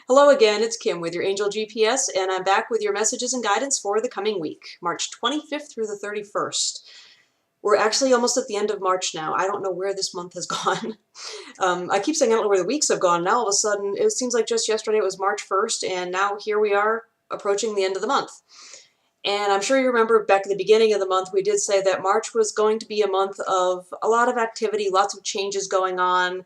Hello again, it's Kim with your Angel GPS, and I'm back with your messages and guidance for the coming week, March 25th through the 31st. We're actually almost at the end of March now. I don't know where this month has gone. I keep saying I don't know where the weeks have gone. Now all of a sudden, it seems like just yesterday it was March 1st, and now here we are approaching the end of the month. And I'm sure you remember back at the beginning of the month, we did say that March was going to be a month of a lot of activity, lots of changes going on.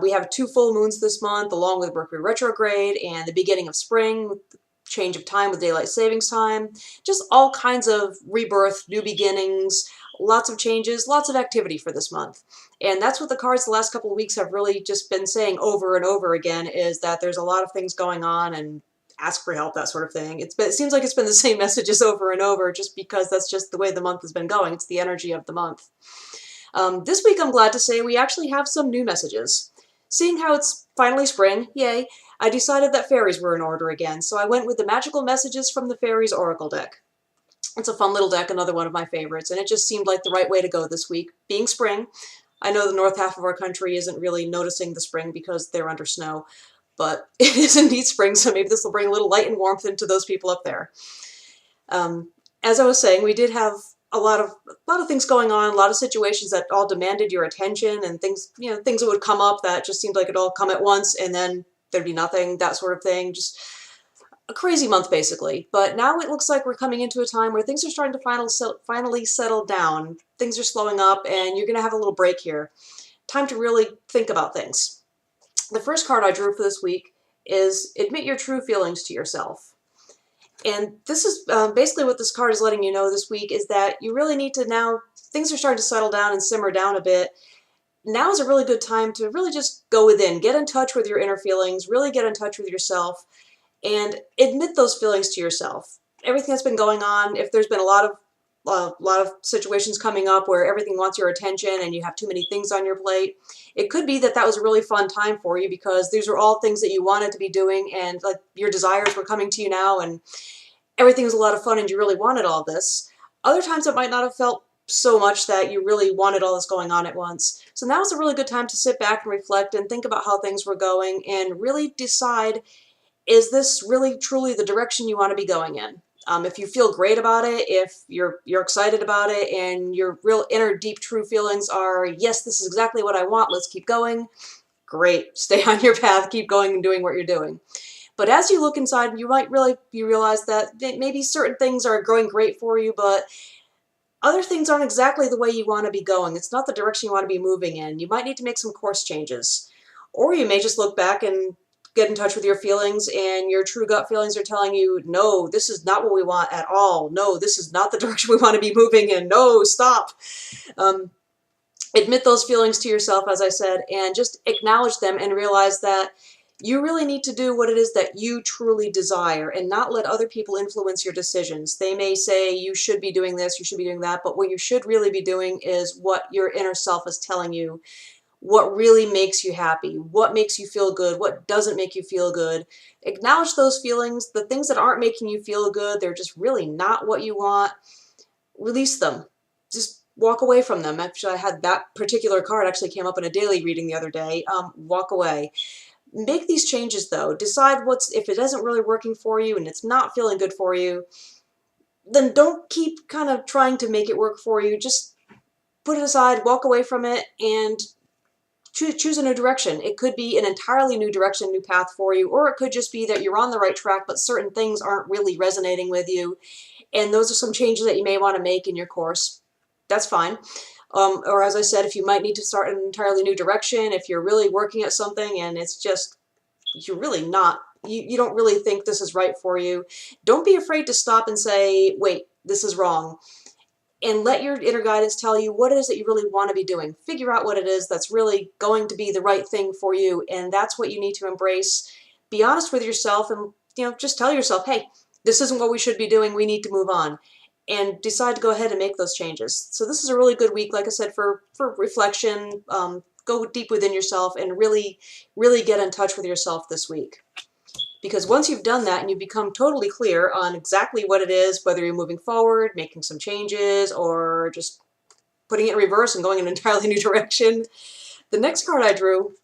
We have 2 full moons this month, along with Mercury retrograde and the beginning of spring, with the change of time with daylight savings time. Just all kinds of rebirth, new beginnings, lots of changes, lots of activity for this month. And that's what the cards the last couple of weeks have really just been saying over and over again, is that there's a lot of things going on and ask for help, that sort of thing. It seems like it's been the same messages over and over just because that's just the way the month has been going. It's the energy of the month. This week I'm glad to say we actually have some new messages. Seeing how it's finally spring, yay, I decided that fairies were in order again, so I went with the Magical Messages from the Fairies Oracle deck. It's a fun little deck, another one of my favorites, and it just seemed like the right way to go this week. Being spring, I know the north half of our country isn't really noticing the spring because they're under snow, but it is indeed spring, so maybe this will bring a little light and warmth into those people up there. As I was saying, we did have a lot of things going on, a lot of situations that all demanded your attention, and things that would come up that just seemed like it'd all come at once, and then there'd be nothing, that sort of thing. Just a crazy month, basically. But now it looks like we're coming into a time where things are starting to finally settle down. Things are slowing up, and you're going to have a little break here. Time to really think about things. The first card I drew for this week is Admit Your True Feelings to Yourself. And this is basically what this card is letting you know this week, is that you really need to now, things are starting to settle down and simmer down a bit. Now is a really good time to really just go within, get in touch with your inner feelings, really get in touch with yourself, and admit those feelings to yourself. Everything that's been going on, if there's been a lot of situations coming up where everything wants your attention and you have too many things on your plate, it could be that that was a really fun time for you because these are all things that you wanted to be doing, and like your desires were coming to you now, and everything was a lot of fun and you really wanted all this. Other times it might not have felt so much that you really wanted all this going on at once. So now is a really good time to sit back and reflect and think about how things were going and really decide, is this really truly the direction you want to be going in? If you feel great about it, if you're excited about it, and your real inner deep true feelings are, yes, this is exactly what I want, let's keep going, great, stay on your path, keep going and doing what you're doing. But as you look inside, you might really realize that maybe certain things are going great for you, but other things aren't exactly the way you want to be going. It's not the direction you want to be moving in. You might need to make some course changes. Or you may just look back and get in touch with your feelings, and your true gut feelings are telling you, no, this is not what we want at all. No, this is not the direction we want to be moving in. No, stop. Admit those feelings to yourself, as I said, and just acknowledge them and realize that you really need to do what it is that you truly desire and not let other people influence your decisions. They may say you should be doing this, you should be doing that, but what you should really be doing is what your inner self is telling you, what really makes you happy, what makes you feel good, what doesn't make you feel good. Acknowledge those feelings. The things that aren't making you feel good, they're just really not what you want. Release them. Just walk away from them. Actually, I had that particular card actually came up in a daily reading the other day. Walk away. Make these changes though. Decide if it isn't really working for you and it's not feeling good for you, then don't keep kind of trying to make it work for you. Just put it aside, walk away from it, and choose a new direction. It could be an entirely new direction, new path for you, or it could just be that you're on the right track, but certain things aren't really resonating with you, and those are some changes that you may want to make in your course. That's fine. Or as I said, if you might need to start an entirely new direction, if you're really working at something and it's just, you're really not, you don't really think this is right for you, don't be afraid to stop and say, wait, this is wrong. And let your inner guidance tell you what it is that you really want to be doing. Figure out what it is that's really going to be the right thing for you, and that's what you need to embrace. Be honest with yourself and just tell yourself, hey, this isn't what we should be doing, we need to move on. And decide to go ahead and make those changes. So this is a really good week, like I said, for reflection. Go deep within yourself and really, really get in touch with yourself this week. Because once you've done that and you become totally clear on exactly what it is, whether you're moving forward, making some changes, or just putting it in reverse and going in an entirely new direction, the next card I drew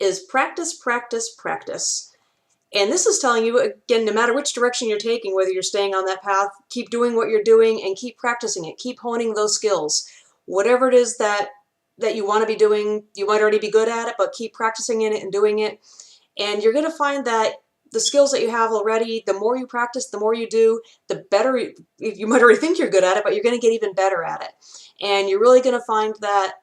is practice, practice, practice. And this is telling you, again, no matter which direction you're taking, whether you're staying on that path, keep doing what you're doing and keep practicing it. Keep honing those skills. Whatever it is that you want to be doing, you might already be good at it, but keep practicing in it and doing it. And you're going to find that the skills that you have already, the more you practice, the more you do, the better. You might already think you're good at it, but you're going to get even better at it. And you're really going to find that,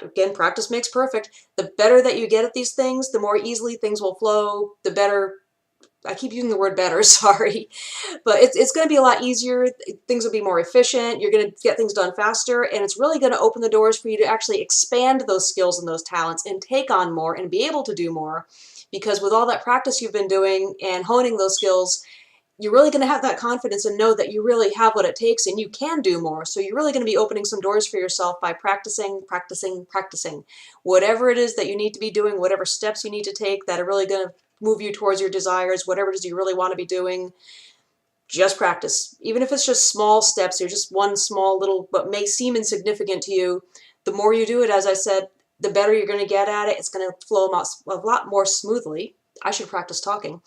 again, practice makes perfect. The better that you get at these things, the more easily things will flow, the better. I keep using the word better, sorry. But it's going to be a lot easier. Things will be more efficient. You're going to get things done faster. And it's really going to open the doors for you to actually expand those skills and those talents and take on more and be able to do more. Because with all that practice you've been doing and honing those skills, you're really going to have that confidence and know that you really have what it takes and you can do more. So you're really going to be opening some doors for yourself by practicing, practicing, practicing. Whatever it is that you need to be doing, whatever steps you need to take that are really going to move you towards your desires, whatever it is you really want to be doing, just practice. Even if it's just small steps or just one small little, but may seem insignificant to you, the more you do it, as I said, the better you're going to get at it. It's going to flow a lot more smoothly. I should practice talking.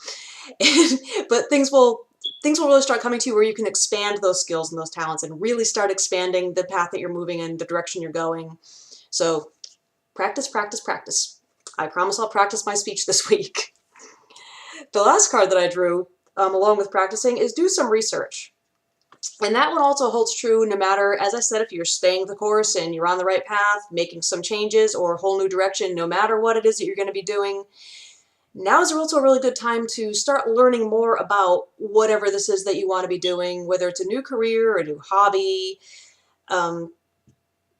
But things will really start coming to you where you can expand those skills and those talents and really start expanding the path that you're moving in, the direction you're going. So practice, practice, practice. I promise I'll practice my speech this week. The last card that I drew, along with practicing, is do some research. And that one also holds true no matter, as I said, if you're staying the course and you're on the right path, making some changes or a whole new direction, no matter what it is that you're going to be doing. Now is also a really good time to start learning more about whatever this is that you want to be doing, whether it's a new career, a new hobby,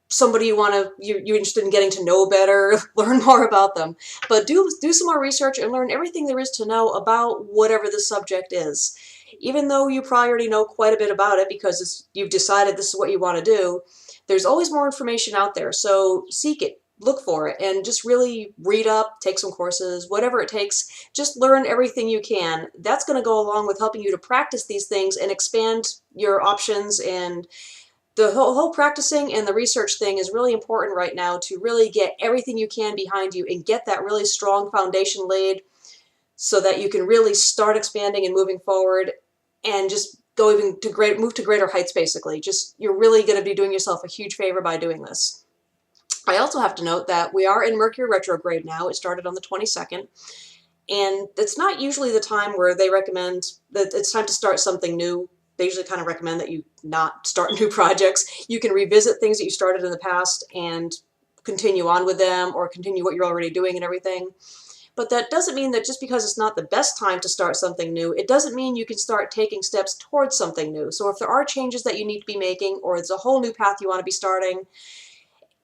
somebody you're interested in getting to know better, learn more about them. But do some more research and learn everything there is to know about whatever the subject is. Even though you probably already know quite a bit about it because you've decided this is what you want to do, there's always more information out there. So seek it. Look for it and just really read up, take some courses, whatever it takes. Just learn everything you can. That's going to go along with helping you to practice these things and expand your options. And the whole practicing and the research thing is really important right now to really get everything you can behind you and get that really strong foundation laid so that you can really start expanding and moving forward and just move to greater heights, basically. You're really going to be doing yourself a huge favor by doing this. I also have to note that we are in Mercury retrograde now. It started on the 22nd. And it's not usually the time where they recommend that it's time to start something new. They usually kind of recommend that you not start new projects. You can revisit things that you started in the past and continue on with them or continue what you're already doing and everything. But that doesn't mean that just because it's not the best time to start something new, it doesn't mean you can start taking steps towards something new. So if there are changes that you need to be making or there's a whole new path you want to be starting,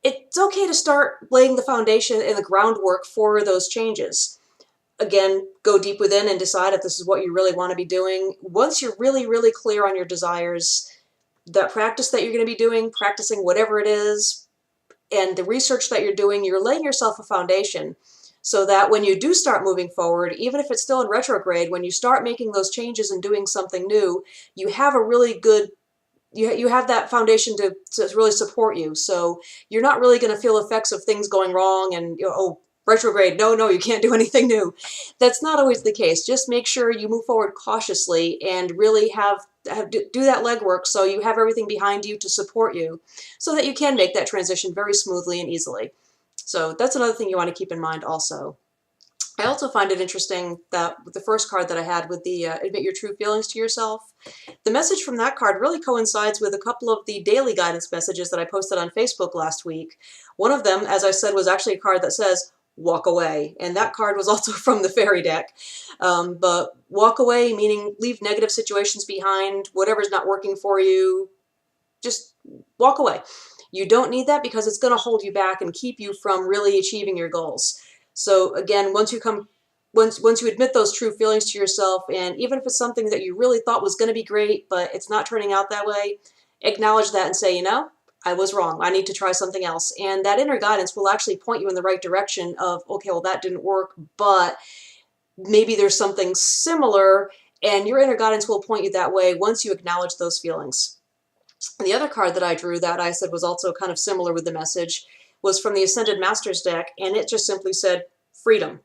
it's okay to start laying the foundation and the groundwork for those changes. Again, go deep within and decide if this is what you really want to be doing. Once you're really, really clear on your desires, that practice that you're going to be doing, practicing whatever it is, and the research that you're doing, you're laying yourself a foundation so that when you do start moving forward, even if it's still in retrograde, when you start making those changes and doing something new, you have a really good you have that foundation to really support you. So you're not really going to feel effects of things going wrong and, oh, retrograde, no, you can't do anything new. That's not always the case. Just make sure you move forward cautiously and really do that legwork so you have everything behind you to support you so that you can make that transition very smoothly and easily. So that's another thing you want to keep in mind also. I also find it interesting that with the first card that I had with the admit your true feelings to yourself, the message from that card really coincides with a couple of the daily guidance messages that I posted on Facebook last week. One of them, as I said, was actually a card that says, walk away. And that card was also from the fairy deck. But walk away, meaning leave negative situations behind, whatever's not working for you, just walk away. You don't need that because it's going to hold you back and keep you from really achieving your goals. So again, once you admit those true feelings to yourself, and even if it's something that you really thought was going to be great, but it's not turning out that way, acknowledge that and say, I was wrong. I need to try something else. And that inner guidance will actually point you in the right direction of, okay, well, that didn't work, but maybe there's something similar, and your inner guidance will point you that way once you acknowledge those feelings. And the other card that I drew that I said was also kind of similar with the message was from the Ascended Masters deck, and it just simply said, freedom.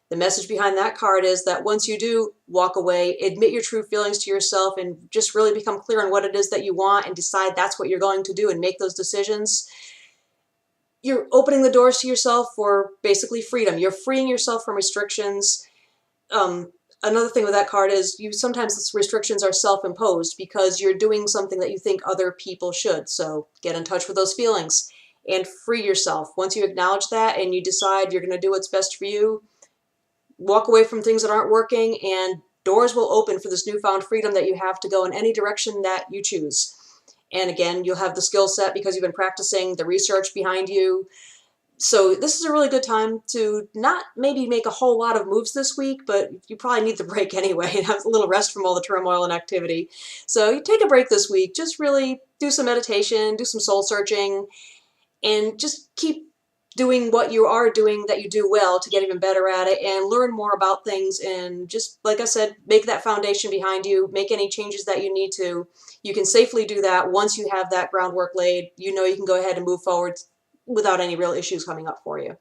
The message behind that card is that once you do walk away, admit your true feelings to yourself and just really become clear on what it is that you want and decide that's what you're going to do and make those decisions, you're opening the doors to yourself for basically freedom. You're freeing yourself from restrictions. Another thing with that card is sometimes restrictions are self-imposed because you're doing something that you think other people should. So get in touch with those feelings and free yourself. Once you acknowledge that and you decide you're going to do what's best for you, walk away from things that aren't working, and doors will open for this newfound freedom that you have to go in any direction that you choose. And again, you'll have the skill set because you've been practicing, the research behind you. So this is a really good time to not maybe make a whole lot of moves this week, but you probably need the break anyway and have a little rest from all the turmoil and activity. So you take a break this week, just really do some meditation, do some soul searching, and just keep doing what you are doing that you do well to get even better at it and learn more about things. And just, like I said, make that foundation behind you, make any changes that you need to. You can safely do that once you have that groundwork laid. You know you can go ahead and move forward without any real issues coming up for you.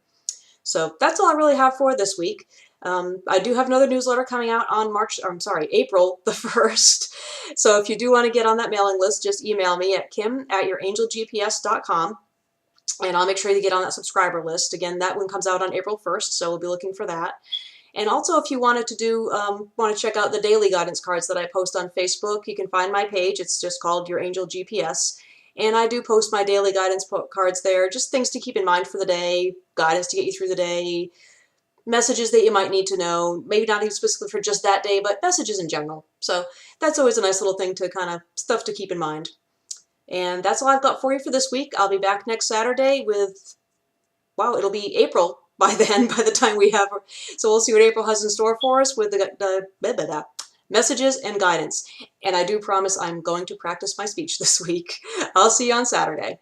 So that's all I really have for this week. I do have another newsletter coming out on April the 1st. So if you do want to get on that mailing list, just email me at kim@yourangelgps.com. And I'll make sure you get on that subscriber list. Again, that one comes out on April 1st, so we'll be looking for that. And also, if you wanted to want to check out the daily guidance cards that I post on Facebook, you can find my page. It's just called Your Angel GPS. And I do post my daily guidance cards there, just things to keep in mind for the day, guidance to get you through the day, messages that you might need to know, maybe not even specifically for just that day, but messages in general. So that's always a nice little thing to kind of stuff to keep in mind. And that's all I've got for you for this week. I'll be back next Saturday with, wow, it'll be April by then, by the time we have, so we'll see what April has in store for us with the messages and guidance. And I do promise I'm going to practice my speech this week. I'll see you on Saturday.